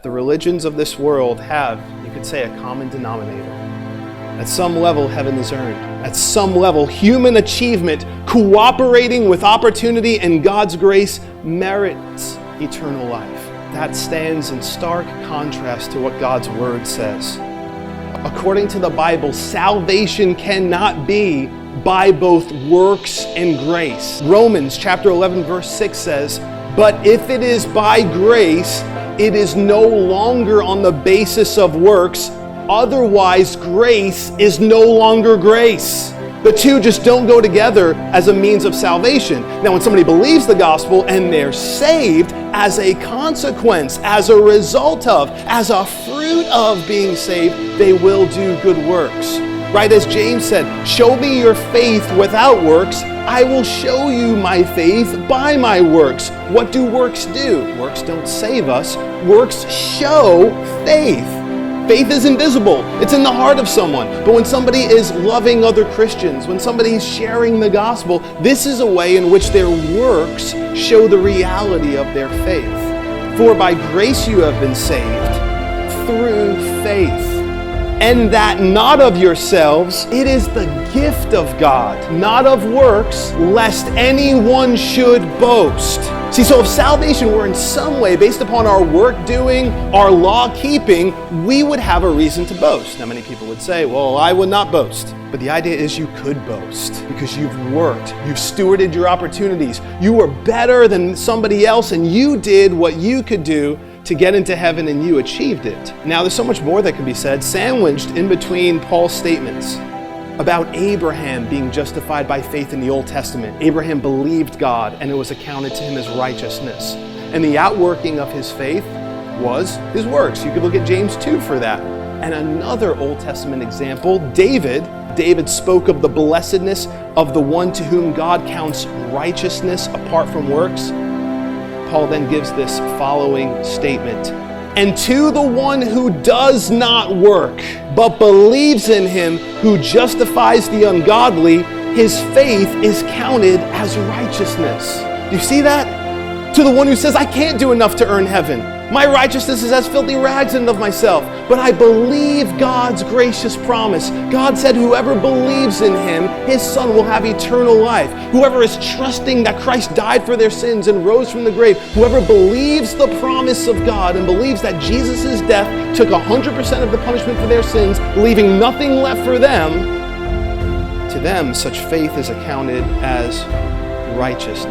The religions of this world have, you could say, a common denominator. At some level, heaven is earned. At some level, human achievement, cooperating with opportunity and God's grace, merits eternal life. That stands in stark contrast to what God's Word says. According to the Bible, salvation cannot be by both works and grace. Romans chapter 11, verse 6 says, "But if it is by grace, it is no longer on the basis of works. Otherwise, grace is no longer grace." The two just don't go together as a means of salvation. Now, when somebody believes the gospel and they're saved, as a consequence, as a result of, as a fruit of being saved, they will do good works. Right, as James said, "Show me your faith without works. I will show you my faith by my works." What do works do? Works don't save us. Works show faith. Faith is invisible. It's in the heart of someone. But when somebody is loving other Christians, when somebody is sharing the gospel, this is a way in which their works show the reality of their faith. For by grace you have been saved through faith. And that not of yourselves, it is the gift of God, not of works, lest anyone should boast. See, so if salvation were in some way based upon our work doing, our law keeping, we would have a reason to boast. Now, many people would say, well, I would not boast. But the idea is you could boast because you've worked, you've stewarded your opportunities, you were better than somebody else, and you did what you could do to get into heaven, and you achieved it. Now, there's so much more that can be said, sandwiched in between Paul's statements about Abraham being justified by faith in the Old Testament. Abraham believed God, and it was accounted to him as righteousness. And the outworking of his faith was his works. You could look at James 2 for that. And another Old Testament example, David spoke of the blessedness of the one to whom God counts righteousness apart from works. Paul then gives this following statement. "And to the one who does not work, but believes in him who justifies the ungodly, his faith is counted as righteousness." Do you see that? To the one who says, I can't do enough to earn heaven. My righteousness is as filthy rags in and of myself, but I believe God's gracious promise. God said whoever believes in him, his son will have eternal life. Whoever is trusting that Christ died for their sins and rose from the grave, whoever believes the promise of God and believes that Jesus' death took 100% of the punishment for their sins, leaving nothing left for them, to them such faith is accounted as righteousness.